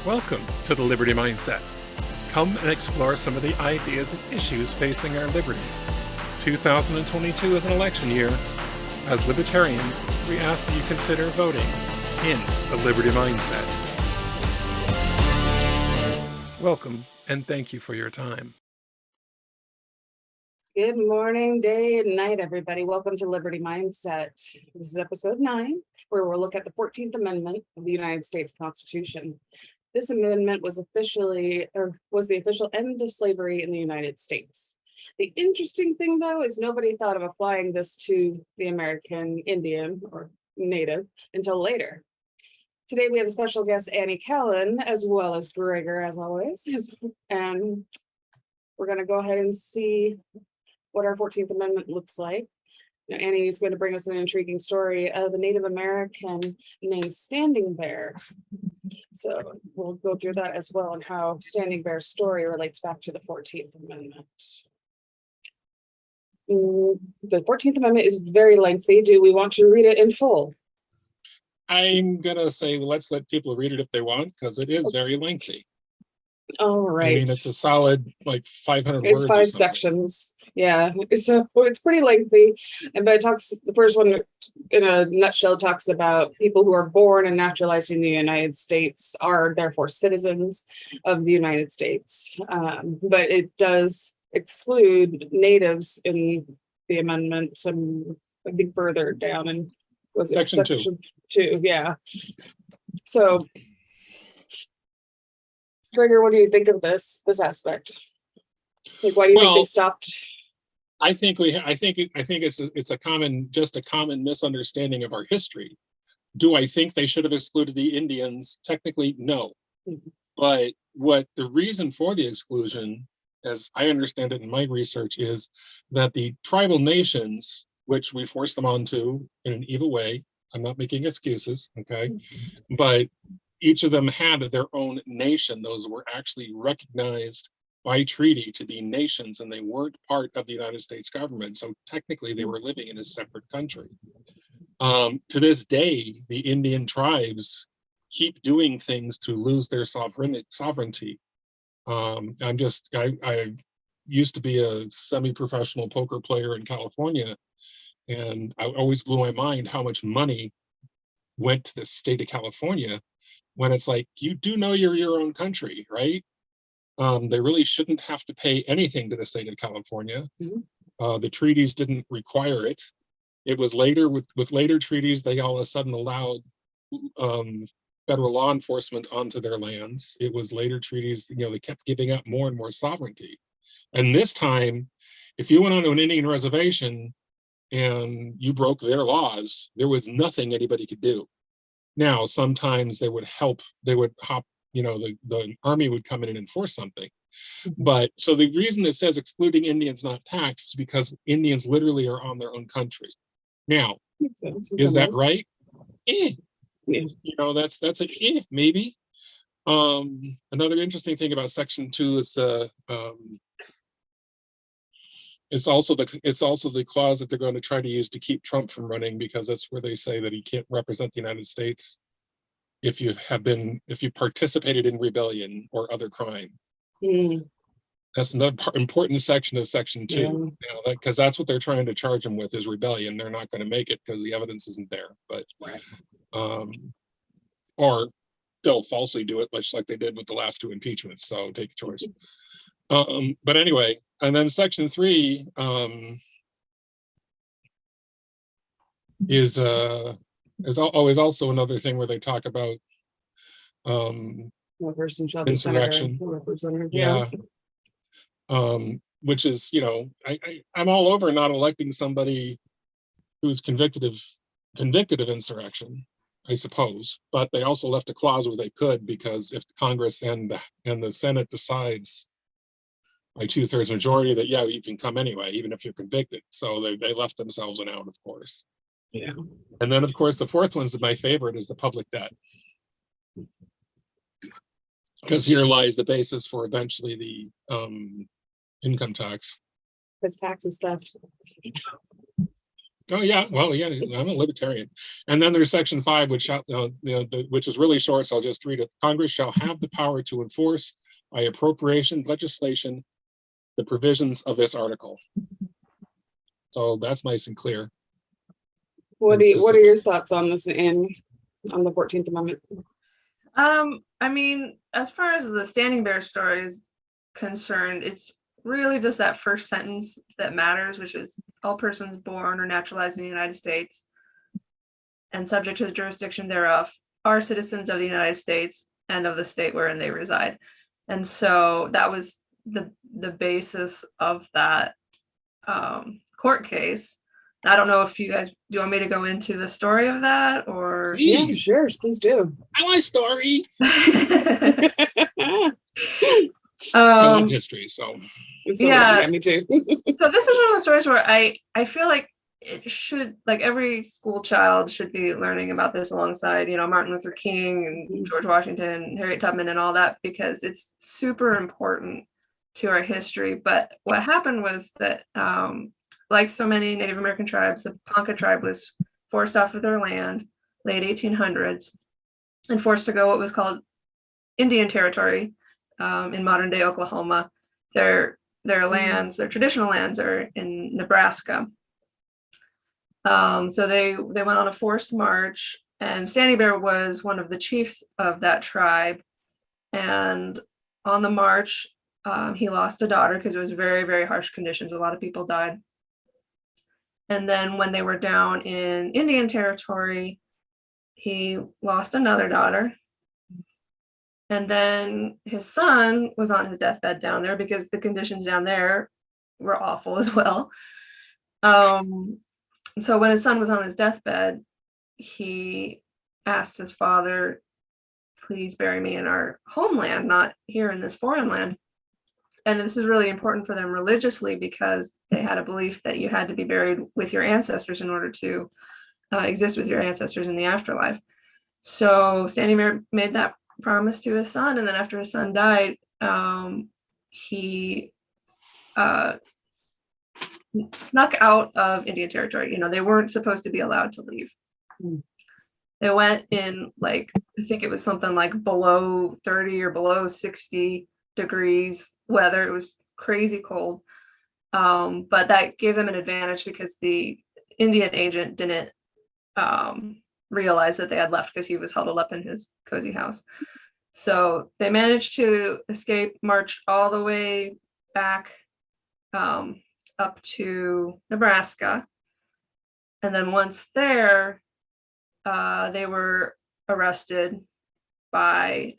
Welcome to the Liberty Mindset. Come and explore some of the ideas and issues facing our liberty. 2022 is an election year. As libertarians, we ask that you consider voting in the Liberty Mindset. Welcome, and thank you for your time. Good morning, day and night, everybody. Welcome to Liberty Mindset. This is episode 9, where we'll look at the 14th Amendment of the United States Constitution. This amendment was the official end of slavery in the United States. The interesting thing, though, is nobody thought of applying this to the American Indian or Native until later. Today, we have a special guest, Annie Kallen, as well as Gregor, as always. And we're going to go ahead and see what our 14th Amendment looks like. Now, Annie is going to bring us an intriguing story of a Native American named Standing Bear. So we'll go through that as well and how Standing Bear's story relates back to the 14th Amendment. The 14th Amendment is very lengthy. Do we want to read it in full? I'm going to say, let's let people read it if they want, because it is very lengthy. All right. I mean, it's a solid, like 500 it's words. It's 5 sections. Yeah, it's pretty lengthy. But it talks, the first one in a nutshell talks about people who are born and naturalized in the United States are therefore citizens of the United States. But it does exclude natives in the amendment, some, I think, further down in section 2. Yeah. So, Gregor, what do you think of this aspect? Like, why do you think they stopped? I think it's a common misunderstanding of our history. Do I think they should have excluded the Indians? Technically, no. Mm-hmm. But what the reason for the exclusion, as I understand it in my research, is that the tribal nations, which we forced them onto in an evil way, I'm not making excuses, okay, mm-hmm. But each of them had their own nation. Those were actually recognized by treaty to be nations, and they weren't part of the United States government. So technically they were living in a separate country. To this day, the Indian tribes keep doing things to lose their sovereignty. I used to be a semi-professional poker player in California, and I always blew my mind how much money went to the state of California, when it's like, you do know you're your own country, right? They really shouldn't have to pay anything to the state of California. Mm-hmm. The treaties didn't require it. It was later, with later treaties, they all of a sudden allowed federal law enforcement onto their lands. It was later treaties, they kept giving up more and more sovereignty. And this time, if you went onto an Indian reservation and you broke their laws, there was nothing anybody could do. Now, sometimes they would hop, the army would come in and enforce something. Mm-hmm. But so the reason that says excluding Indians not taxed is because Indians literally are on their own country. Now, is that right? Yeah. That's a maybe. Another interesting thing about Section 2 is it's also the clause that they're going to try to use to keep Trump from running, because that's where they say that he can't represent the United States if you participated in rebellion or other crime. Mm. That's another important section of Section 2, because that's what they're trying to charge him with, is rebellion. They're not going to make it because the evidence isn't there, but or they'll falsely do it, much like they did with the last 2 impeachments. So take a choice. But anyway, and then Section 3 is always also another thing where they talk about no person shall be insurrection. Which is, I'm all over not electing somebody who's convicted of insurrection, I suppose. But they also left a clause where they could, because if Congress and the Senate decides by 2/3 majority that, you can come anyway, even if you're convicted. So they left themselves an out, of course. Yeah. And then, of course, the fourth one's my favorite, is the public debt. Because here lies the basis for eventually the income tax. Because tax is theft. Oh yeah, well yeah, I'm a libertarian. And then there's Section 5, which which is really short, so I'll just read it. Congress shall have the power to enforce by appropriation legislation the provisions of this article. So that's nice and clear. What are your thoughts on this, Annie, on the 14th Amendment? I mean, as far as the Standing Bear story is concerned, it's really just that first sentence that matters, which is all persons born or naturalized in the United States and subject to the jurisdiction thereof are citizens of the United States and of the state wherein they reside. And so that was the basis of that court case. I don't know if you guys, do you want me to go into the story of that or? Yeah, sure, please do. I want a story. I love history, so. Yeah, me too. So this is one of those stories where I feel like it should, like every school child should be learning about this alongside, Martin Luther King and George Washington, Harriet Tubman and all that, because it's super important to our history. But what happened was that, like so many Native American tribes, the Ponca tribe was forced off of their land, late 1800s, and forced to go what was called Indian Territory in modern day Oklahoma. Their lands, their traditional lands are in Nebraska. So they went on a forced march, and Standing Bear was one of the chiefs of that tribe. And on the march, he lost a daughter because it was very, very harsh conditions. A lot of people died. And then when they were down in Indian Territory, he lost another daughter. And then his son was on his deathbed down there because the conditions down there were awful as well. So when his son was on his deathbed, he asked his father, please bury me in our homeland, not here in this foreign land. And this is really important for them religiously because they had a belief that you had to be buried with your ancestors in order to exist with your ancestors in the afterlife. So Standing Bear made that promise to his son, and then after his son died, he snuck out of Indian Territory. They weren't supposed to be allowed to leave. They went in, like, I think it was something like below 30 or below 60 degrees weather. It was crazy cold. But that gave them an advantage because the Indian agent didn't realize that they had left because he was huddled up in his cozy house. So they managed to escape, march all the way back up to Nebraska. And then once there, they were arrested by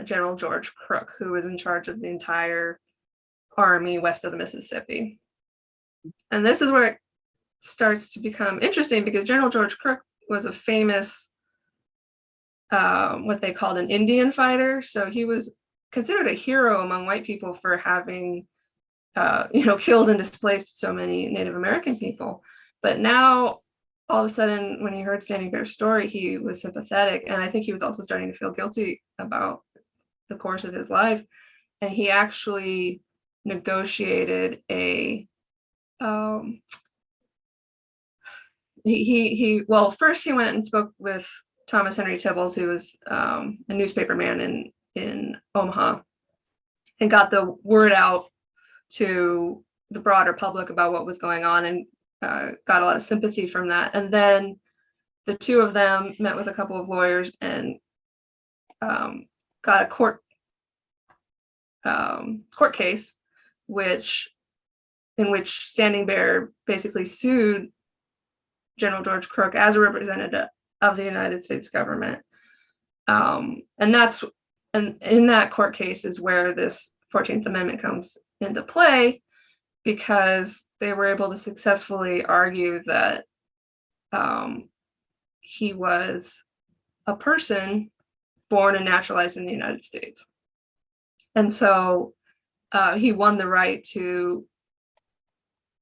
General George Crook, who was in charge of the entire army west of the Mississippi. And this is where it starts to become interesting because General George Crook was a famous, what they called an Indian fighter. So he was considered a hero among white people for having, killed and displaced so many Native American people. But now, all of a sudden, when he heard Standing Bear's story, he was sympathetic. And I think he was also starting to feel guilty about the course of his life. And he actually negotiated first he went and spoke with Thomas Henry Tibbles, who was a newspaper man in Omaha, and got the word out to the broader public about what was going on, and got a lot of sympathy from that. And then the two of them met with a couple of lawyers and got a court case, in which Standing Bear basically sued General George Crook as a representative of the United States government. And in that court case is where this 14th Amendment comes into play, because they were able to successfully argue that he was a person born and naturalized in the United States. And so he won the right to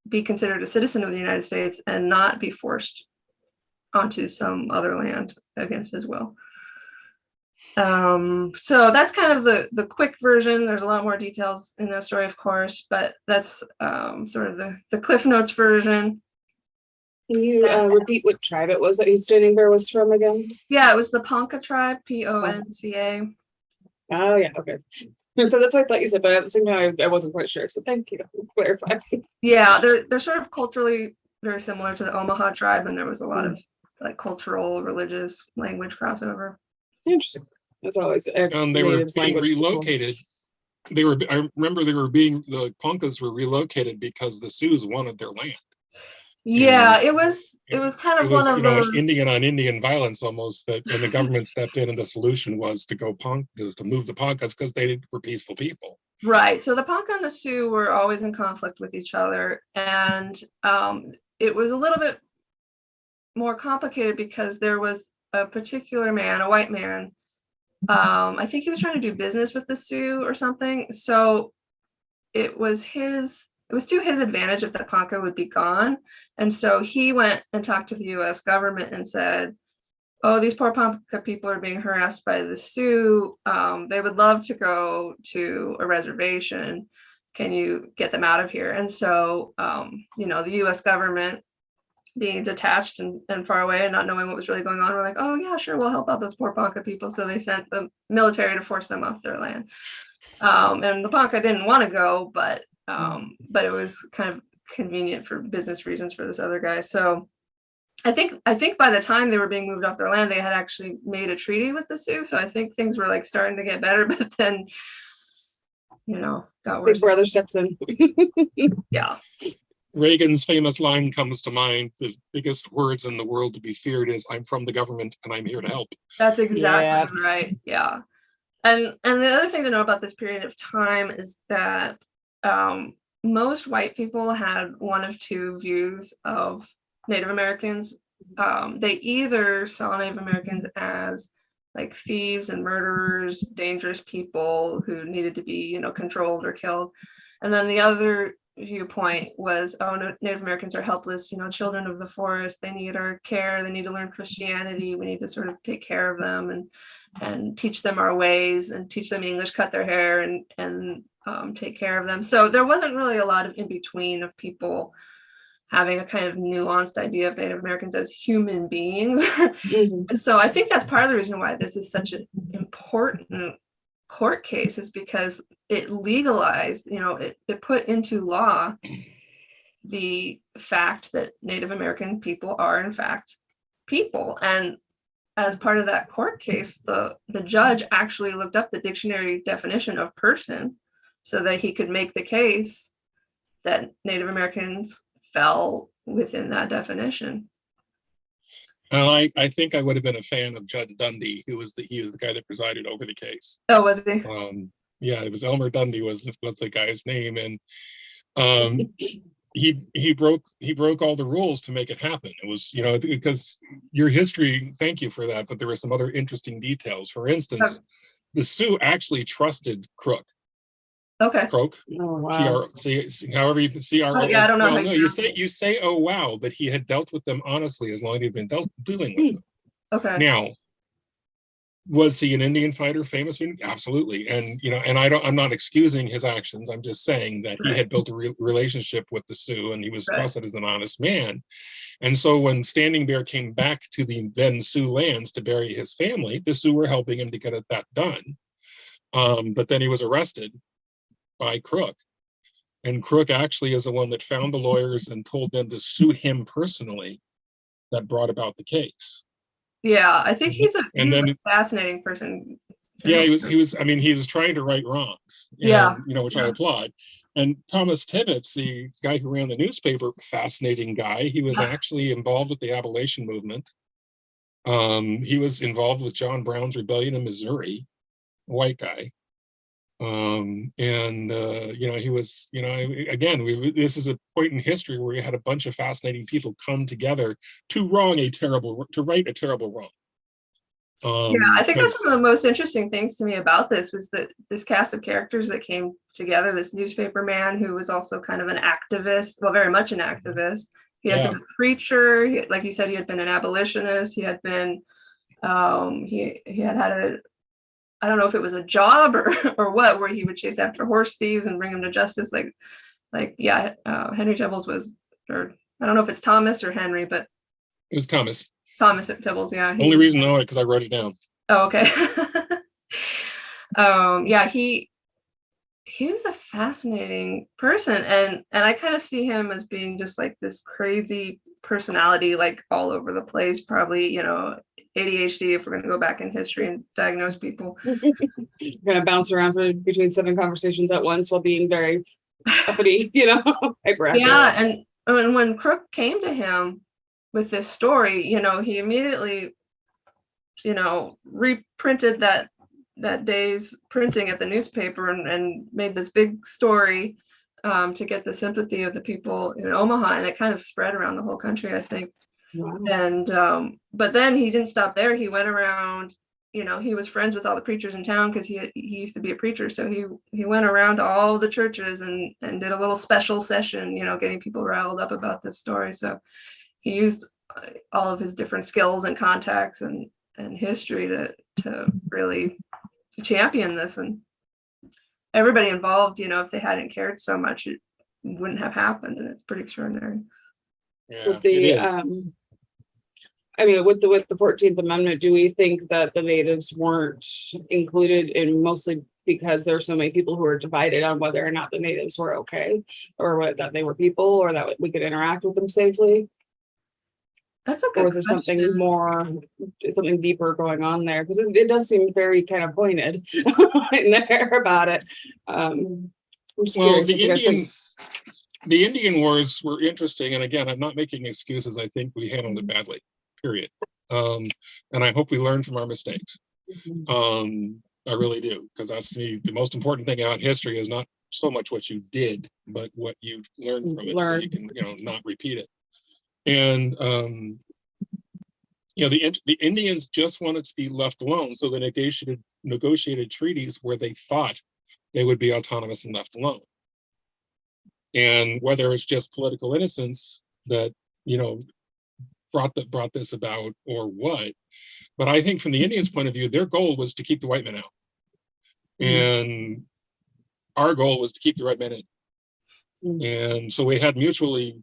be considered a citizen of the United States and not be forced onto some other land against his will. So that's kind of the quick version. There's a lot more details in the story, of course, but that's sort of the Cliff Notes version. Can you repeat what tribe it was that he's standing bear was from again? Yeah, it was the Ponca tribe, Ponca. Oh yeah, okay. So that's what I thought you said, but at the same time, I wasn't quite sure. So thank you for clarifying. Yeah, they're sort of culturally very similar to the Omaha tribe, and there was a lot of like cultural, religious, language crossover. Interesting. That's always They were natives being language is cool. relocated. I remember the Poncas were relocated because the Sioux wanted their land. Yeah, it was kind of one of those Indian on Indian violence almost, that and the government stepped in, and the solution was to move the Poncas because they were peaceful people. right. So the Ponca and the Sioux were always in conflict with each other, and it was a little bit more complicated because there was a particular man, a white man. I think he was trying to do business with the Sioux or something. So it was to his advantage if the Ponca would be gone. And so he went and talked to the US government and said, oh, these poor Ponca people are being harassed by the Sioux. They would love to go to a reservation. Can you get them out of here? And so, the US government, being detached and far away and not knowing what was really going on, we're like, oh yeah, sure, we'll help out those poor Ponca people. So they sent the military to force them off their land. And the Ponca didn't want to go, but it was kind of convenient for business reasons for this other guy. So I think by the time they were being moved off their land, they had actually made a treaty with the Sioux. So I think things were like starting to get better, but then, got worse. Big brother steps in. Yeah. Reagan's famous line comes to mind: the biggest words in the world to be feared is, I'm from the government and I'm here to help. That's exactly right. Yeah. And the other thing to know about this period of time is that most white people had one of two views of Native Americans. They either saw Native Americans as like thieves and murderers, dangerous people who needed to be, controlled or killed. And then the other viewpoint was, oh, no, Native Americans are helpless, children of the forest. They need our care. They need to learn Christianity. We need to sort of take care of them and teach them our ways and teach them English, cut their hair and take care of them. So there wasn't really a lot of in between of people having a kind of nuanced idea of Native Americans as human beings. And so I think that's part of the reason why this is such an important court case, is because it legalized, it put into law the fact that Native American people are in fact people. And as part of that court case, the judge actually looked up the dictionary definition of person so that he could make the case that Native Americans fell within that definition. Well, I think I would have been a fan of Judge Dundee, he was the guy that presided over the case. Oh, was he? Yeah, it was Elmer Dundee was the guy's name, and he broke all the rules to make it happen. It was, because your history, thank you for that, but there were some other interesting details. For instance, the Sioux actually trusted Crook. Okay. Croak. Oh wow. However you C-R-O. Oh, yeah, I don't know. Well, no, you say oh wow, but he had dealt with them honestly as long as he'd been dealing with them. Okay. Now, was he an Indian fighter, famous? Absolutely. And I'm not excusing his actions. I'm just saying that he had built a relationship with the Sioux, and he was trusted as an honest man. And so when Standing Bear came back to the then Sioux lands to bury his family, the Sioux were helping him to get that done. But then he was arrested by Crook, and Crook actually is the one that found the lawyers and told them to sue him personally that brought about the case. Yeah, I think he's a fascinating person. Yeah, he was trying to right wrongs. Which I applaud. And Thomas Tibbetts, the guy who ran the newspaper, fascinating guy. He was actually involved with the abolition movement. He was involved with John Brown's rebellion in Missouri, a white guy. He was, this is a point in history where we had a bunch of fascinating people come together to right a terrible wrong. I think that's one of the most interesting things to me about this was that this cast of characters that came together, this newspaper man who was also kind of an activist, well, very much an activist. He had been a preacher, like you said, he had been an abolitionist, he had been, he had I don't know if it was a job or what, where he would chase after horse thieves and bring them to justice. Henry Jebbles I don't know if it's Thomas or Henry, but It was Thomas. Thomas at Tibbles. Yeah. Only reason I know it because I wrote it down. Oh, okay. Yeah, he was a fascinating person, and I kind of see him as being just like this crazy personality, like all over the place, probably, you know, ADHD if we're going to go back in history and diagnose people. You're gonna bounce around between 7 conversations at once while being very uppity, you know, hyperactive. Yeah, and when Crook came to him with this story, you know, he immediately, you know, reprinted that day's printing at the newspaper and made this big story to get the sympathy of the people in Omaha, and it kind of spread around the whole country, I think. Wow. And but then he didn't stop there. He went around, you know, he was friends with all the preachers in town because he used to be a preacher. So he went around to all the churches and did a little special session, you know, getting people riled up about this story. So he used all of his different skills and contacts and history to really champion this. And everybody involved, you know, if they hadn't cared so much, it wouldn't have happened. And it's pretty extraordinary. Yeah, With the I mean, with the 14th Amendment, do we think that the natives weren't included in, mostly because there's so many people who are divided on whether or not the natives were okay, or that they were people, or that we could interact with them safely? That's a good Or was there question. something more, something deeper going on there? Because it does seem very kind of pointed in there about it. I'm just well, curious what you guys think. the Indian Wars were interesting, and again, I'm not making excuses. I think we handled it badly. Period. And I hope we learn from our mistakes. I really do, because that's the most important thing about history is not so much what you did, but what you learned from it, so you can, you know, not repeat it. And you know, the Indians just wanted to be left alone, so they negotiated treaties where they thought they would be autonomous and left alone. And whether it's just political innocence that, you know, brought this about or what, but I think from the Indians' point of view, their goal was to keep the white men out, and our goal was to keep the white men in. And so we had mutually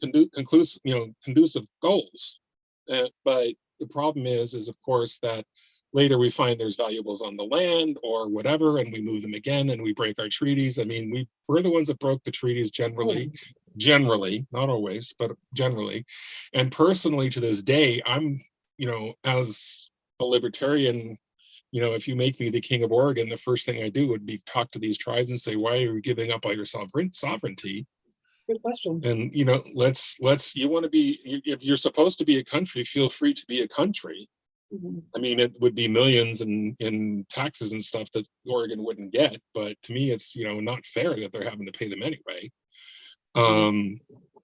conducive goals. But the problem is of course that later we find there's valuables on the land or whatever, and we move them again, and we break our treaties. I mean, we're the ones that broke the treaties generally, not always, but generally. And personally, to this day, I'm, you know, as a libertarian, you know, if you make me the king of Oregon, the first thing I do would be talk to these tribes and say, why are you giving up all your sovereignty? Good question. And, you know, let's you want to be, if you're supposed to be a country, feel free to be a country. I mean, it would be millions in taxes and stuff that Oregon wouldn't get, but to me, it's, you know, not fair that they're having to pay them anyway.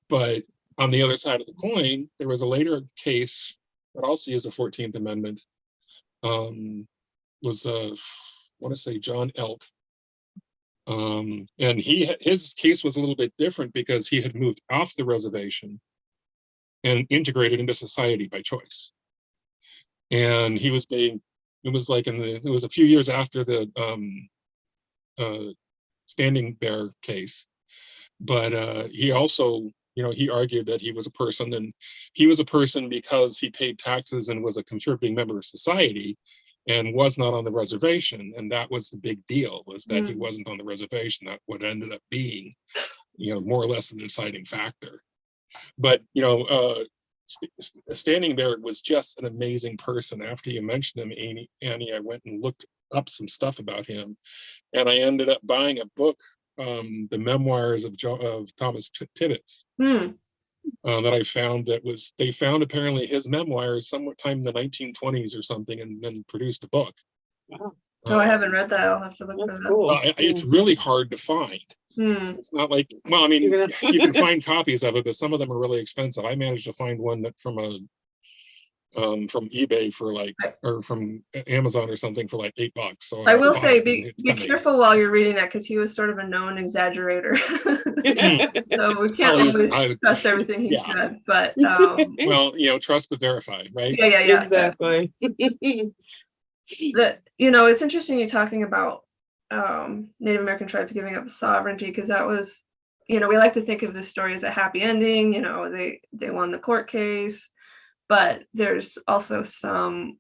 But on the other side of the coin, there was a later case that also used the 14th Amendment. Was I want to say John Elk. And his case was a little bit different because he had moved off the reservation and integrated into society by choice. And he was being, it was a few years after the Standing Bear case, but he also, you know, he argued that he was a person, and he was a person because he paid taxes and was a contributing member of society and was not on the reservation. And that was the big deal, was that he wasn't on the reservation. That what ended up being, you know, more or less the deciding factor. But, you know, Standing Bear was just an amazing person. After you mentioned him, Annie, I went and looked up some stuff about him, and I ended up buying a book, the memoirs of Thomas Tibbets, that I found. They found apparently his memoirs sometime in the 1920s or something, and then produced a book. Wow. Oh, I haven't read that. I'll have to look for that. Cool. It's really hard to find. It's not like, well, I mean, you can find copies of it, but some of them are really expensive. I managed to find one that from eBay for or from Amazon or something for like $8. So I will say, be careful while you're reading that, because he was sort of a known exaggerator. So we can't always trust everything he said, but well, you know, trust but verify, right? Yeah. Exactly. You know, it's interesting you talking about Native American tribes giving up sovereignty, because that was, we like to think of this story as a happy ending. They won the court case, but there's also some,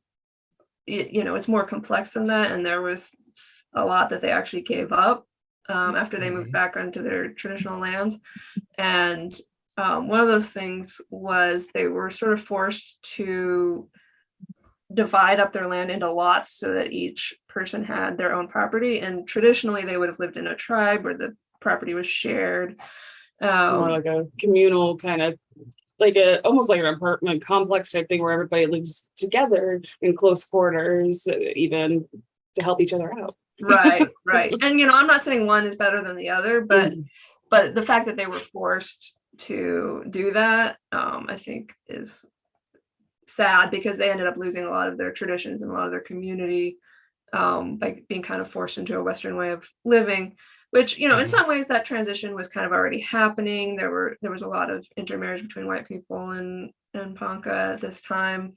it's more complex than that, and there was a lot that they actually gave up after they moved back onto their traditional lands. And one of those things was they were sort of forced to divide up their land into lots so that each person had their own property. And traditionally, they would have lived in a tribe where the property was shared. More like a communal kind of, almost like an apartment complex type thing where everybody lives together in close quarters, even to help each other out. Right. And I'm not saying one is better than the other, but the fact that they were forced to do that, I think is sad, because they ended up losing a lot of their traditions and a lot of their community by being kind of forced into a Western way of living, which, in some ways that transition was kind of already happening. There was a lot of intermarriage between white people and Ponca at this time.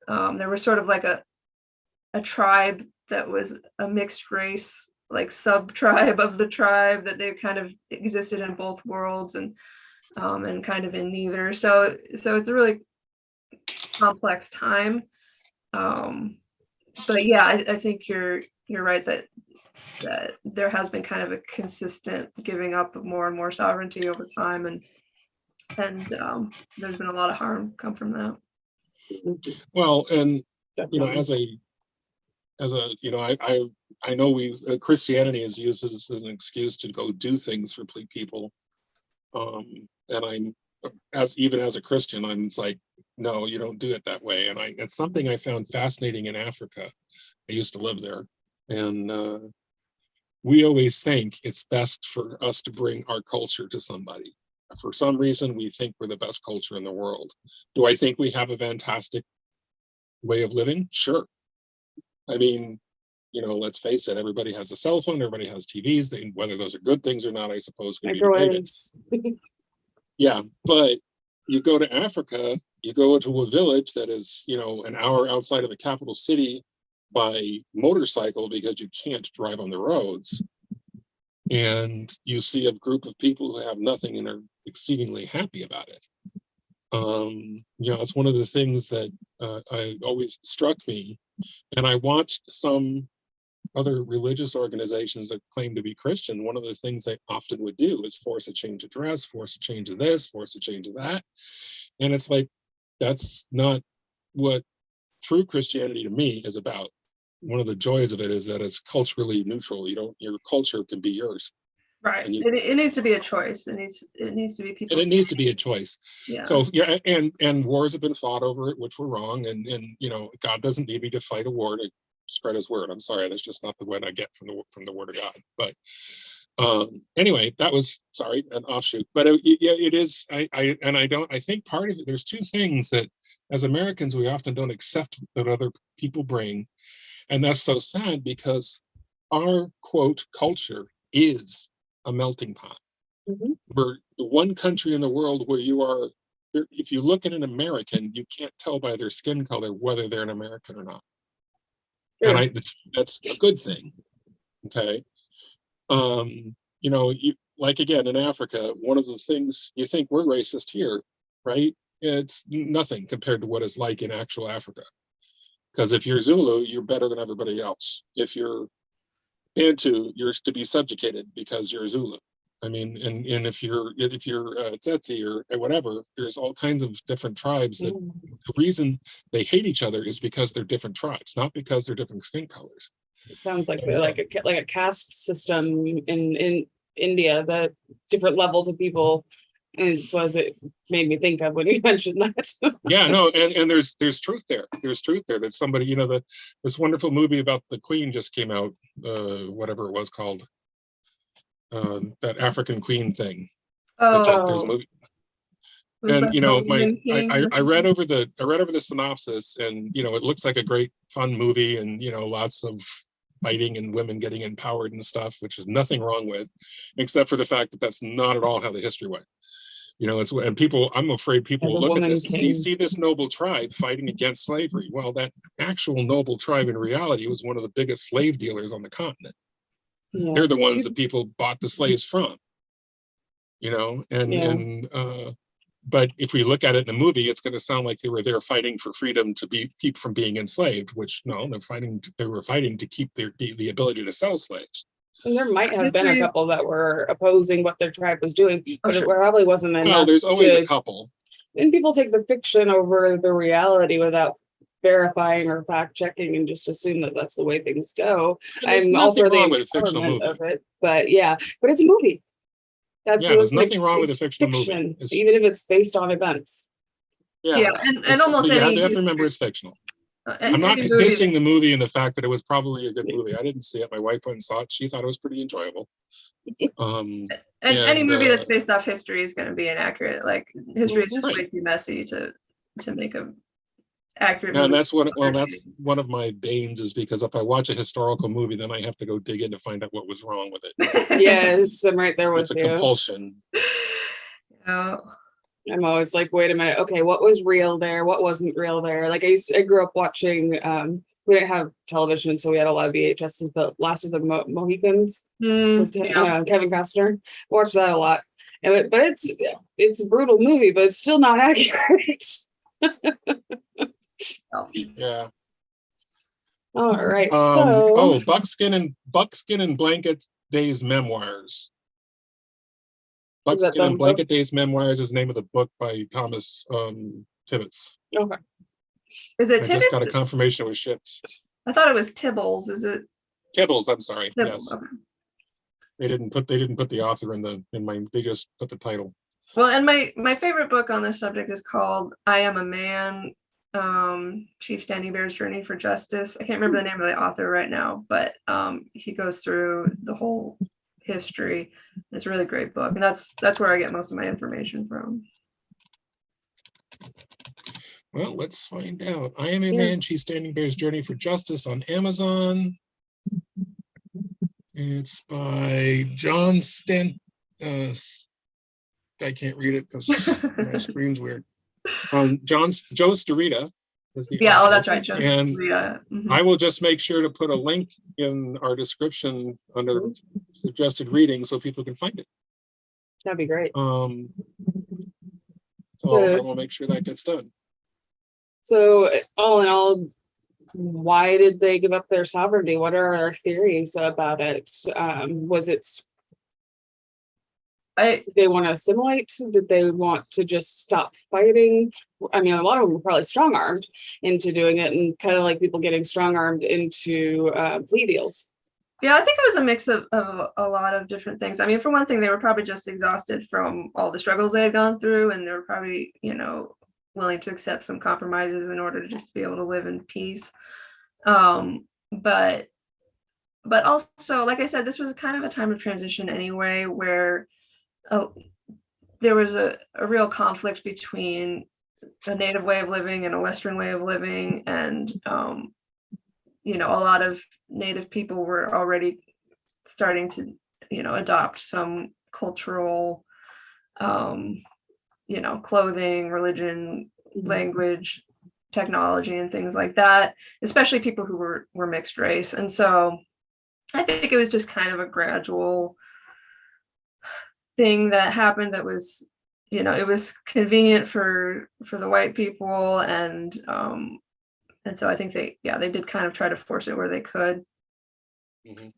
There was sort of like a tribe that was a mixed race, like sub-tribe of the tribe, that they kind of existed in both worlds and kind of in neither. So it's a really complex time. But yeah, I think you're right that there has been kind of a consistent giving up of more and more sovereignty over time, and there's been a lot of harm come from that. Well, and Definitely. I know Christianity is used as an excuse to go do things for people, and even as a Christian, I'm like, no, you don't do it that way. And it's something I found fascinating in Africa. I used to live there, and we always think it's best for us to bring our culture to somebody. For some reason, we think we're the best culture in the world. Do I think we have a fantastic way of living? Sure. I mean, let's face it, everybody has a cell phone, everybody has TVs. Whether those are good things or not, I suppose, can be debated. Yeah, but you go to Africa, you go to a village that is, an hour outside of the capital city by motorcycle because you can't drive on the roads. And you see a group of people who have nothing and are exceedingly happy about it. It's one of the things that I always struck me. And I watched some other religious organizations that claim to be Christian. One of the things they often would do is force a change of dress, force a change of this, force a change of that. And it's like, that's not what true Christianity to me is about. One of the joys of it is that it's culturally neutral. Your culture can be yours. Right. It needs to be a choice. It needs to be people. And it needs to be a choice. Yeah. So yeah, and wars have been fought over it, which were wrong. And God doesn't need me to fight a war to spread his word. I'm sorry, that's just not the word I get from the word of God. But anyway, that was an offshoot. But it is. I think part of it. There's two things that as Americans we often don't accept that other people bring, and that's so sad because our quote culture is a melting pot. We're the one country in the world where if you look at an American, you can't tell by their skin color whether they're an American or not. Sure. And that's a good thing. Okay. Again, in Africa, one of the things you think we're racist here, right? It's nothing compared to what it's like in actual Africa. Because if you're Zulu, you're better than everybody else. If you're Bantu, you're to be subjugated because you're Zulu. I mean, and if you're Tsetse or whatever, there's all kinds of different tribes that the reason they hate each other is because they're different tribes, not because they're different skin colors. It sounds like a caste system in India, that different levels of people. And it's what it made me think of when you mentioned that. Yeah, no, and there's truth there. There's truth there. That somebody, this wonderful movie about the Queen just came out, whatever it was called, that African Queen thing. Oh, there's a movie. And I read over the synopsis, and it looks like a great fun movie, and lots of fighting and women getting empowered and stuff, which is nothing wrong with, except for the fact that that's not at all how the history went. I'm afraid people will look at this and see this noble tribe fighting against slavery. Well, that actual noble tribe in reality was one of the biggest slave dealers on the continent. Yeah. They're the ones that people bought the slaves from. But if we look at it in a movie, it's going to sound like they were there fighting for freedom to keep from being enslaved, which no, they were fighting to keep the ability to sell slaves. And there might have been a couple that were opposing what their tribe was doing, but it probably wasn't enough. Well, there's always a couple. And people take the fiction over the reality without verifying or fact checking and just assume that that's the way things go. I'm all for the empowerment of it, but it's a movie. There's nothing wrong with a fictional movie, even if it's based on events. And almost you have to remember it's fictional. I'm not dissing the movie and the fact that it was probably a good movie. I didn't see it. My wife went and saw it. She thought it was pretty enjoyable. Any movie that's based off history is going to be inaccurate. Like history is just way too messy to make a accurate movie. And that's one of my banes, is because if I watch a historical movie, then I have to go dig in to find out what was wrong with it. Yes, I'm right there with you. It's a compulsion. I'm always like, wait a minute, okay, what was real there? What wasn't real there? Like I grew up watching, we didn't have television, so we had a lot of VHS and the Last of the Mohicans with Kevin Costner. Watched that a lot. But it's a brutal movie, but it's still not accurate. Yeah. All right. Buckskin and Blanket Days Memoirs. Buckskin and Blanket Days Memoirs is the name of the book by Thomas Tibbets. Okay. Is it I Tibbets? just got a confirmation it was shipped. I thought it was Tibbles. Is it? Tibbles, I'm sorry. Tibbles, yes. Okay. They didn't put the author they just put the title. Well, and my favorite book on this subject is called I Am a Man, Chief Standing Bear's Journey for Justice. I can't remember the name of the author right now, but he goes through the whole history. It's a really great book, and that's where I get most of my information from. Well, let's find out. I Am a Man, Chief Standing Bear's Journey for Justice on Amazon. It's by John Stent. I can't read it because my screen's weird. Joe Starita is the author. That's right, Joe Starita. I will just make sure to put a link in our description under suggested reading so people can find it. That'd be great. So I will make sure that gets done. So all in all, why did they give up their sovereignty? What are our theories about it? Did they want to assimilate? Did they want to just stop fighting? I mean, a lot of them were probably strong-armed into doing it, and kind of like people getting strong-armed into plea deals. Yeah, I think it was a mix of a lot of different things. I mean, for one thing, they were probably just exhausted from all the struggles they had gone through, and they were probably, willing to accept some compromises in order to just be able to live in peace. But also, like I said, this was kind of a time of transition anyway, where there was a real conflict between a native way of living and a Western way of living, and a lot of native people were already starting to adopt some cultural clothing, religion, language, technology, and things like that, especially people who were mixed race. And so I think it was just kind of a gradual thing that happened that was, it was convenient for the white people, and so I think they did kind of try to force it where they could.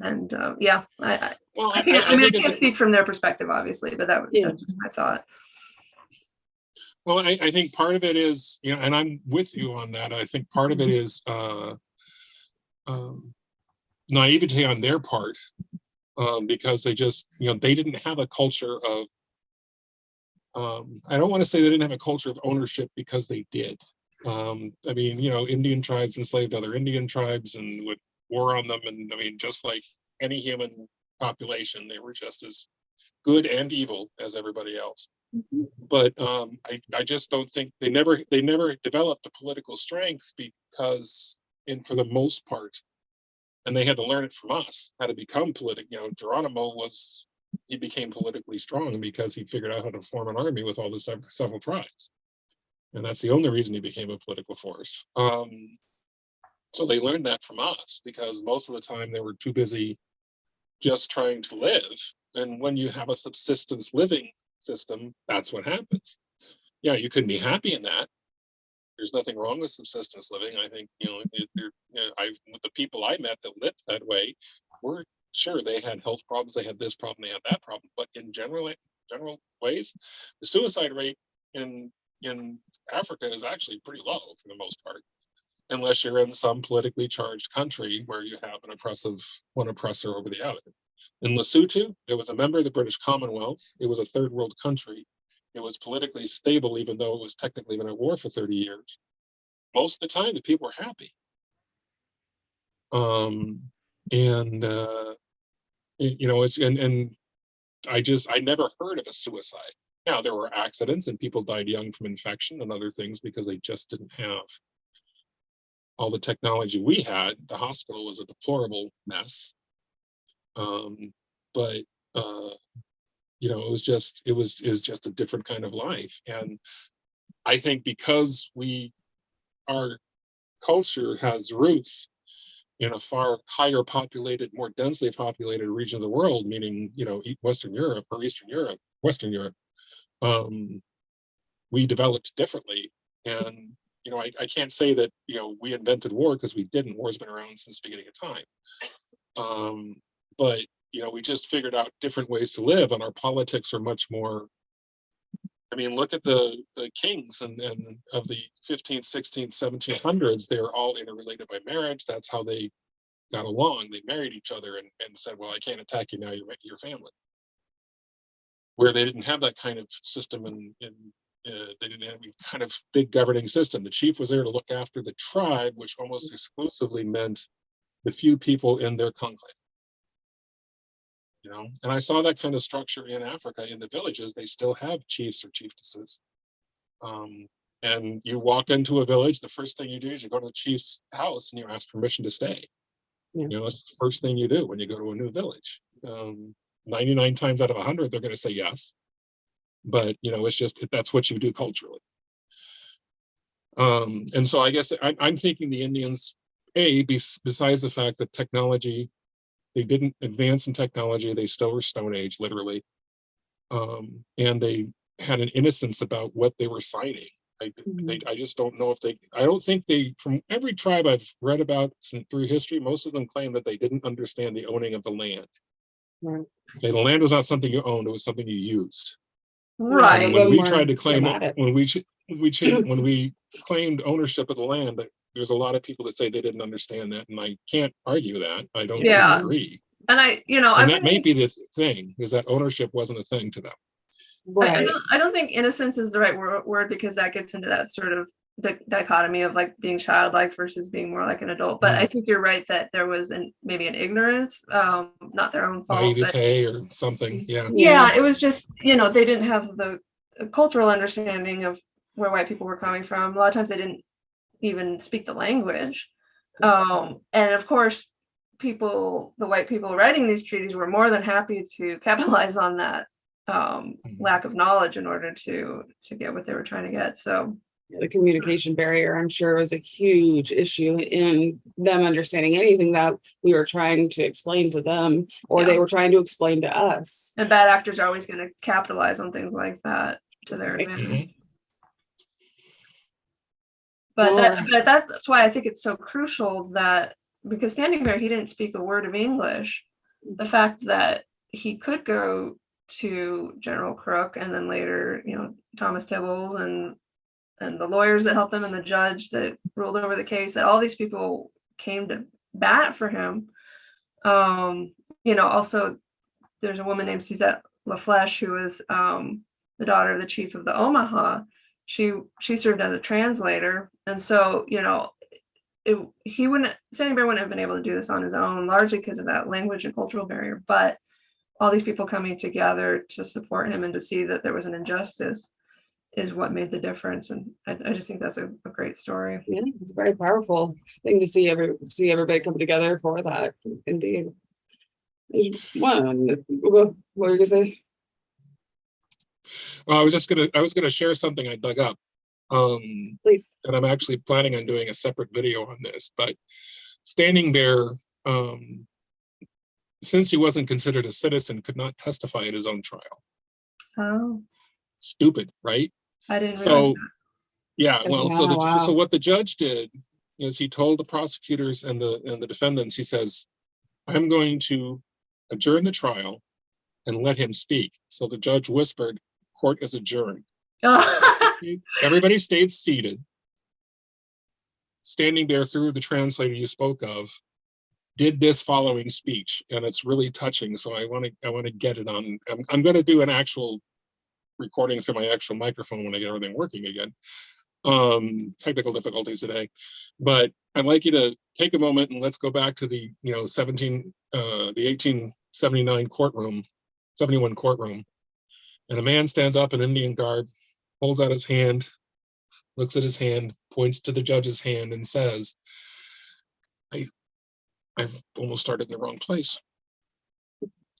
And I can't speak from their perspective, obviously, but that's just my thought. Well, I think part of it is, and I'm with you on that. I think part of it is naivety on their part, because they just, they didn't have a culture of, I don't want to say they didn't have a culture of ownership, because they did. I mean, Indian tribes enslaved other Indian tribes and would war on them. And I mean, just like any human population, they were just as good and evil as everybody else. But I just don't think they never developed a political strength, because, and for the most part, and they had to learn it from us how to become political. Geronimo he became politically strong because he figured out how to form an army with all the several tribes, and that's the only reason he became a political force. So they learned that from us, because most of the time they were too busy just trying to live. And when you have a subsistence living system, that's what happens. Yeah, you couldn't be happy in that. There's nothing wrong with subsistence living. I think, with the people I met that lived that way, were sure they had health problems, they had this problem, they had that problem, but in general ways, the suicide rate in Africa is actually pretty low for the most part, unless you're in some politically charged country where you have one oppressor over the other. In Lesotho, it was a member of the British Commonwealth. It was a third world country. It was politically stable, even though it was technically been at war for 30 years. Most of the time, the people were happy. I never heard of a suicide. Now, there were accidents and people died young from infection and other things because they just didn't have all the technology we had. The hospital was a deplorable mess. It was just a different kind of life. And I think because our culture has roots in a far higher populated, more densely populated region of the world, meaning, Western Europe or Eastern Europe, Western Europe, we developed differently. And, I can't say that, we invented war, because we didn't. War's been around since the beginning of time. But we just figured out different ways to live, and our politics are much more. I mean, look at the kings and of the 15th, 16th, 1700s. They're all interrelated by marriage. That's how they got along. They married each other and said, "Well, I can't attack you now. You're your family." Where they didn't have that kind of system, and they didn't have any kind of big governing system. The chief was there to look after the tribe, which almost exclusively meant the few people in their conclave. And I saw that kind of structure in Africa. In the villages, they still have chiefs or chiefesses. And you walk into a village, the first thing you do is you go to the chief's house and you ask permission to stay. Yeah. That's the first thing you do when you go to a new village. 99 times out of 100, they're going to say yes. But, it's just, that's what you do culturally. And so I guess I'm thinking the Indians, besides the fact that technology, they didn't advance in technology. They still were Stone Age, literally. And they had an innocence about what they were signing. I just don't know I don't think from every tribe I've read about through history, most of them claim that they didn't understand the owning of the land. Right. Okay, the land was not something you owned, it was something you used. Right. And when we tried to claim, dramatic. when we claimed ownership of the land, there's a lot of people that say they didn't understand that, and I can't argue that. I don't Yeah. disagree. And And that may be the thing, is that ownership wasn't a thing to them. Right. I don't think innocence is the right word, because that gets into that sort of the dichotomy of like being childlike versus being more like an adult. But I think you're right that there was maybe an ignorance, not their own fault. Naivete or something. Yeah. Yeah, it was just, they didn't have the cultural understanding of where white people were coming from. A lot of times they didn't even speak the language. And of course, the white people writing these treaties were more than happy to capitalize on that lack of knowledge in order to get what they were trying to get. So the communication barrier, I'm sure, was a huge issue in them understanding anything that we were trying to explain to them, or they were trying to explain to us. And bad actors are always going to capitalize on things like that to their advantage. Mhm. But that's why I think it's so crucial that, because Standing Bear, he didn't speak a word of English. The fact that he could go to General Crook and then later, Thomas Tibbles and the lawyers that helped him and the judge that ruled over the case, that all these people came to bat for him. Also there's a woman named Suzette LaFlèche, who was the daughter of the chief of the Omaha. She served as a translator. And so, Standing Bear wouldn't have been able to do this on his own, largely because of that language and cultural barrier. But all these people coming together to support him and to see that there was an injustice is what made the difference. And I just think that's a great story. Yeah, it's a very powerful thing to see everybody come together for that. Indeed. There's one. What were you gonna say? Well, I was gonna share something I dug up. Please. And I'm actually planning on doing a separate video on this, but Standing Bear, since he wasn't considered a citizen, could not testify at his own trial. Oh. stupid, right? I didn't realize So, that. yeah, well, so Yeah, wow. so what the judge did is he told the prosecutors and the defendants, he says, I'm going to adjourn the trial and let him speak. So the judge whispered, court is adjourned. Everybody stayed seated. Standing there through the translator you spoke of, did this following speech, and it's really touching. So I want to get it on. I'm going to do an actual recording through my actual microphone when I get everything working again. Technical difficulties today, but I'd like you to take a moment and let's go back to the 1879 courtroom, 71 courtroom, and a man stands up in Indian garb, holds out his hand, looks at his hand, points to the judge's hand, and says, I've almost started in the wrong place.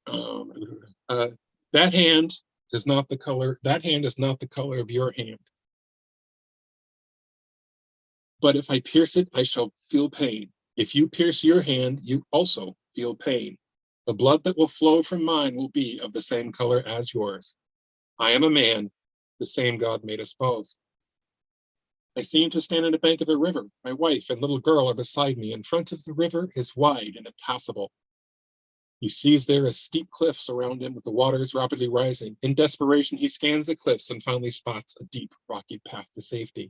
That hand is not the color. That hand is not the color of your hand. But if I pierce it, I shall feel pain. If you pierce your hand, you also feel pain. The blood that will flow from mine will be of the same color as yours. I am a man. The same God made us both. I seem to stand on the bank of a river. My wife and little girl are beside me. In front of the river is wide and impassable. He sees there as steep cliffs around him with the waters rapidly rising. In desperation, he scans the cliffs and finally spots a deep, rocky path to safety.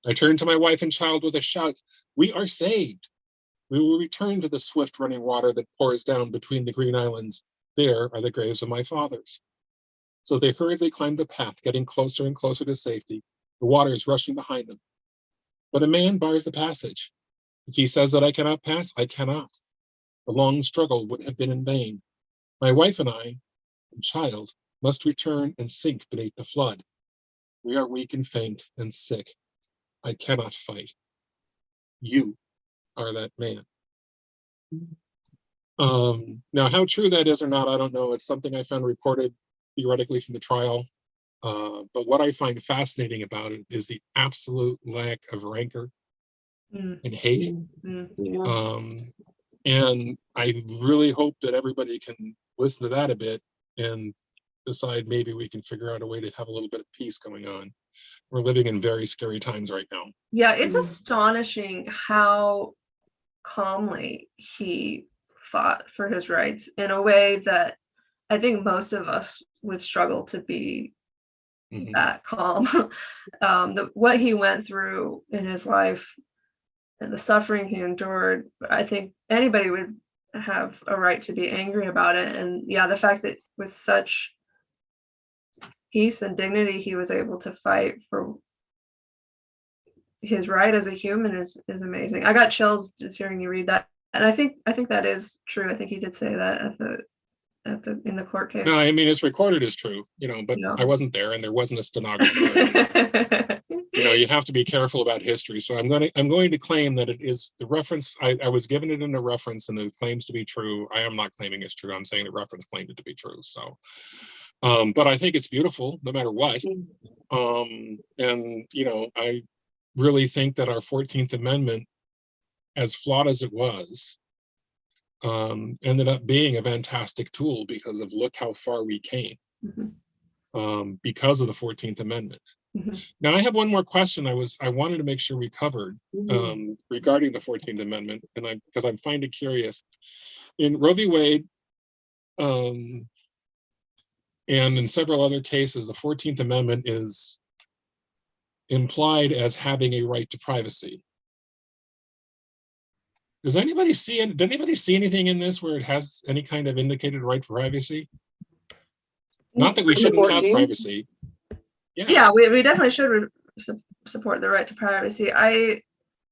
I turn to my wife and child with a shout. We are saved. We will return to the swift running water that pours down between the green islands. There are the graves of my fathers. So they hurriedly climb the path, getting closer and closer to safety. The water is rushing behind them. But a man bars the passage. If he says that I cannot pass, I cannot. The long struggle would have been in vain. My wife and I, and child, must return and sink beneath the flood. We are weak and faint and sick. I cannot fight. You are that man. Now, how true that is or not, I don't know. It's something I found reported theoretically from the trial. But what I find fascinating about it is the absolute lack of rancor and hate. Yeah. And I really hope that everybody can listen to that a bit and decide maybe we can figure out a way to have a little bit of peace going on. We're living in very scary times right now. Yeah, it's astonishing how calmly he fought for his rights in a way that I think most of us would struggle to be that calm. What he went through in his life and the suffering he endured, I think anybody would have a right to be angry about it. And yeah, the fact that with such peace and dignity he was able to fight for his right as a human is amazing. I got chills just hearing you read that, and I think that is true. I think he did say that in the court case. No, I mean, it's recorded as true, but I wasn't there and there wasn't a stenographer. You have to be careful about history. So I'm going to claim that it is the reference. I was given it in a reference and it claims to be true. I am not claiming it's true. I'm saying the reference claimed it to be true. So, but I think it's beautiful no matter what. And, I really think that our 14th Amendment, as flawed as it was, ended up being a fantastic tool because of look how far we came because of the 14th Amendment. Now, I have one more question I wanted to make sure we covered regarding the 14th Amendment, and because I'm finding curious. In Roe v. Wade and in several other cases, the 14th Amendment is implied as having a right to privacy. Did anybody see anything in this where it has any kind of indicated right to privacy? Not that we shouldn't have privacy. Yeah, we definitely should support the right to privacy. I'm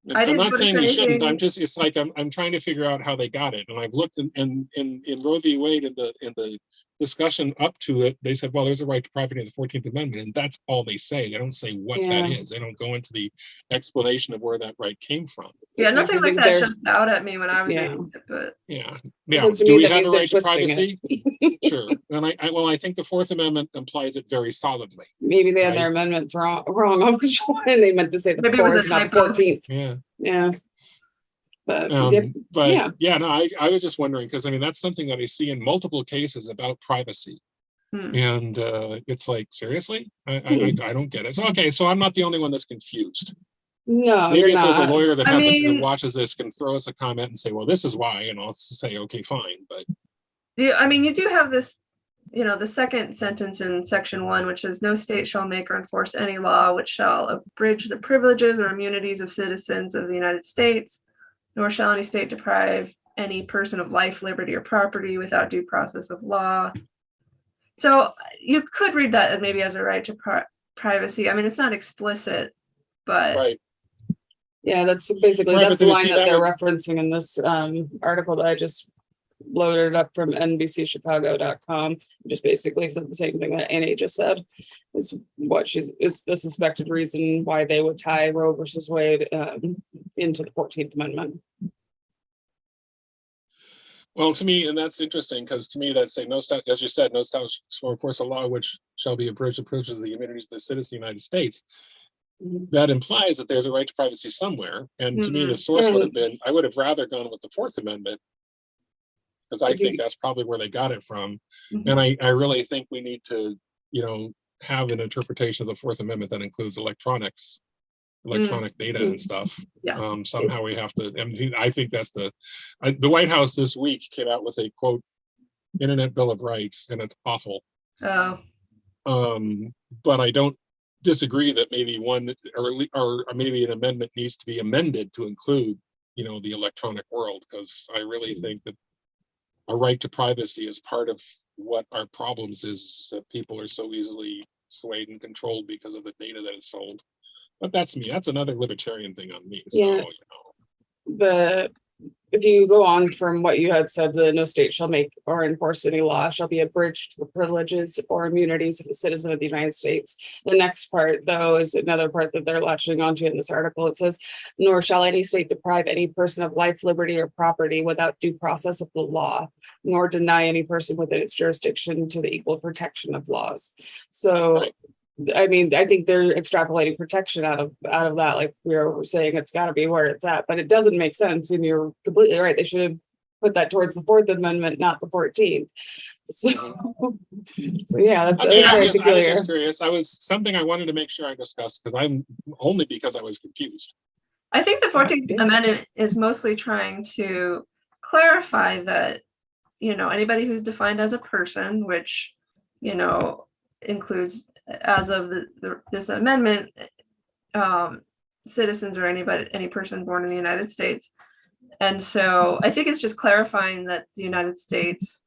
not saying we shouldn't. It's like I'm trying to figure out how they got it. And I've looked in Roe v. Wade in the discussion up to it, they said, well, there's a right to privacy in the 14th Amendment, and that's all they say. They don't say what that is. They don't go into the explanation of where that right came from. Yeah, nothing like that jumped out at me when I was reading it, but yeah. Do we have a right to privacy? Sure. And I think the Fourth Amendment implies it very solidly. Maybe they had their amendments wrong on which one they meant to say the fourth, not the 14th. Yeah. But I was just wondering because that's something that I see in multiple cases about privacy. And it's like, seriously, I don't get it. So okay, so I'm not the only one that's confused. No, Maybe you're if there's a not. lawyer that I has that mean- watches this can throw us a comment and say, well, this is why, and I'll say, okay, fine. But Yeah, I mean, you do have this, the second sentence in section 1, which says no state shall make or enforce any law which shall abridge the privileges or immunities of citizens of the United States, nor shall any state deprive any person of life, liberty, or property without due process of law. So you could read that maybe as a right to privacy. I mean, it's not explicit, but right. Yeah, that's basically, Right, that's but the then you line see that that they're would- referencing in this article that I just loaded up from NBCchicago.com. Just basically said the same thing that Annie just said, is the suspected reason why they would tie Roe versus Wade into the 14th Amendment. Well, to me, and that's interesting, because to me, that's saying no state, as you said, no state shall enforce a law which shall be abridged the privileges of the immunities of the citizens of the United States. Mhm. That implies that there's a right to privacy somewhere. And to me, the source would have been, I would have rather gone with the Fourth Amendment, because I think that's probably where they got it from. And I really think we need to, have an interpretation of the Fourth Amendment that includes electronic data and stuff. Yeah. Somehow we have to, and I think that's the White House this week came out with a quote, Internet Bill of Rights, and it's awful. Oh, But I don't disagree that maybe one or maybe an amendment needs to be amended to include, the electronic world, because I really think that a right to privacy is part of what our problems is, that people are so easily swayed and controlled because of the data that is sold. But that's me. That's another libertarian thing on me. So, Yeah. If you go on from what you had said, the no state shall make or enforce any law shall be abridged to the privileges or immunities of the citizen of the United States. The next part, though, is another part that they're latching onto in this article. It says, nor shall any state deprive any person of life, liberty, or property without due process of the law, nor deny any person within its jurisdiction to the equal protection of laws. So, right. I mean, I think they're extrapolating protection out of that. Like we were saying, it's got to be where it's at, but it doesn't make sense. And you're completely right. They should have put that towards the Fourth Amendment, not the 14th. So, yeah, that's I very was peculiar. just curious. Something I wanted to make sure I discussed, because because I was confused. I think the 14th Amendment is mostly trying to clarify that, anybody who's defined as a person, which, includes, as of this amendment, citizens or any person born in the United States. And so I think it's just clarifying that the United States,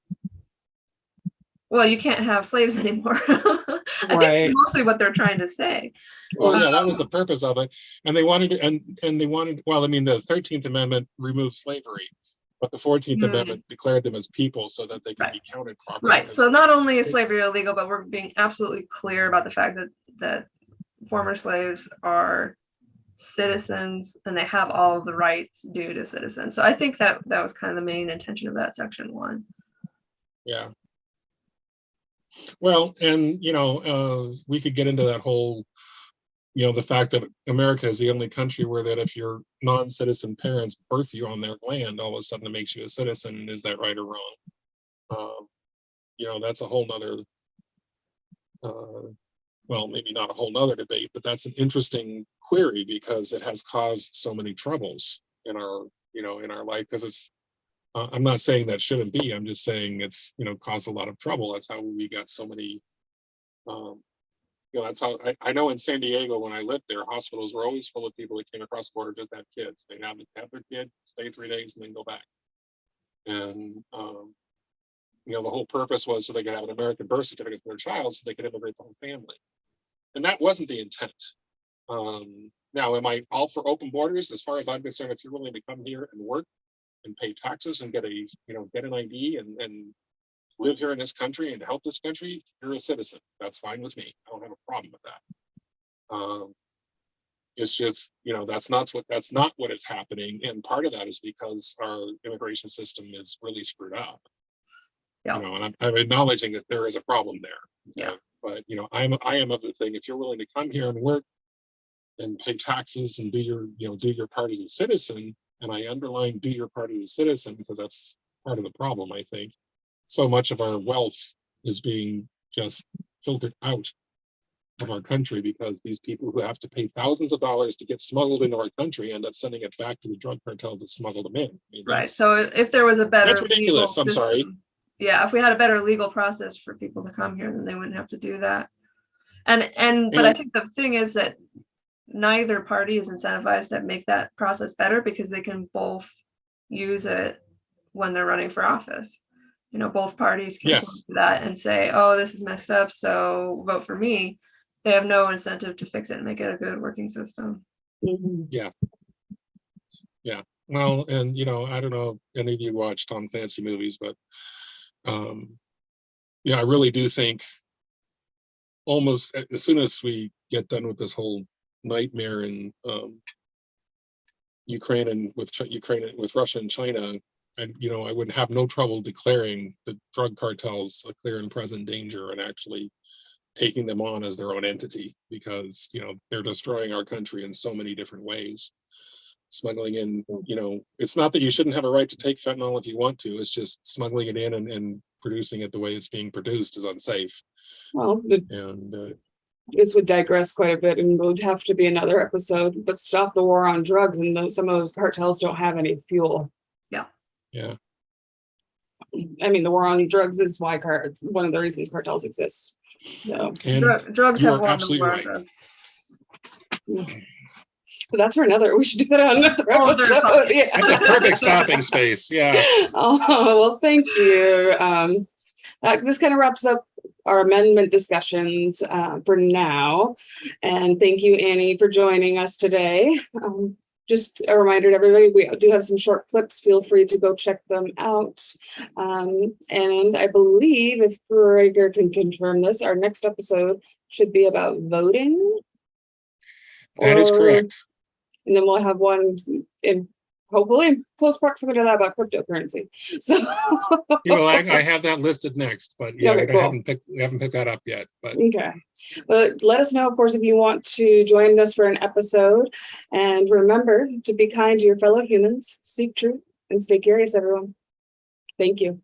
well, you can't have slaves anymore. I think that's mostly what they're trying to say. Well, yeah, that was the purpose of it. And they wanted well, I mean, the 13th Amendment removed slavery, but the 14th Amendment declared them as people so that they could be counted properly. Right. So not only is slavery illegal, but we're being absolutely clear about the fact that former slaves are citizens and they have all of the rights due to citizens. So I think that was kind of the main intention of that section 1. Yeah. Well, and we could get into that whole, the fact that America is the only country where that if your non-citizen parents birth you on their land, all of a sudden it makes you a citizen. Is that right or wrong? That's a whole nother, well, maybe not a whole nother debate, but that's an interesting query because it has caused so many troubles in our, in our life. Because it's, I'm not saying that shouldn't be. I'm just saying it's, caused a lot of trouble. That's how we got so many. That's how I know in San Diego when I lived there, hospitals were always full of people that came across the border just have kids. They'd have their kid, stay 3 days, and then go back. And the whole purpose was so they could have an American birth certificate for their child, so they could immigrate the whole family. And that wasn't the intent. Now, am I all for open borders? As far as I'm concerned, if you're willing to come here and work and pay taxes and get an ID and live here in this country and help this country, you're a citizen. That's fine with me. I don't have a problem with that. It's just, that's not what is happening. And part of that is because our immigration system is really screwed up. Yeah. And I'm acknowledging that there is a problem there. Yeah. But I am of the thing, if you're willing to come here and work and pay taxes and do your part as a citizen, and I underline do your part as a citizen because that's part of the problem, I think. So much of our wealth is being just filtered out of our country because these people who have to pay thousands of dollars to get smuggled into our country end up sending it back to the drug cartels that smuggled them in. I mean, Right. So if there was a better that's ridiculous. legal I'm sorry. system, yeah, if we had a better legal process for people to come here, then they wouldn't have to do that. But I think the thing is that neither party is incentivized to make that process better because they can both use it when they're running for office. You know, both parties can point to that and say, oh, this is messed up, so vote for me. They have no incentive to fix it and make it a good working system. Mhm. Yeah. Well, and you know, I don't know if any of you watch Tom Clancy movies, but yeah, I really do think almost as soon as we get done with this whole nightmare in Ukraine and with Russia and China, and you know, I would have no trouble declaring the drug cartels a clear and present danger and actually taking them on as their own entity, because you know they're destroying our country in so many different ways. Smuggling in, you know, it's not that you shouldn't have a right to take fentanyl if you want to, it's just smuggling it in and producing it the way it's being produced is unsafe. Well, And this would digress quite a bit and would have to be another episode, but stop the war on drugs, and some of those cartels don't have any fuel. yeah, I mean, the war on drugs is why one of the reasons cartels exist. So and Drugs you have are won the absolutely war on right. drugs. but that's for another. We should do that on another Oh, there's episode. buckets. Yeah. That's a perfect stopping space. Yeah. Oh, well, thank you. This kind of wraps up our amendment discussions for now. And thank you, Annie, for joining us today. Just a reminder to everybody, we do have some short clips. Feel free to go check them out. And I believe, if Gregor can confirm this, our next episode should be about voting. That is correct. And then we'll have one in hopefully in close proximity to that about cryptocurrency. So You know, I have that listed next, but yeah, Okay, we cool. haven't picked that up yet. But okay. But let us know, of course, if you want to join us for an episode. And remember to be kind to your fellow humans, seek truth, and stay curious, everyone. Thank you.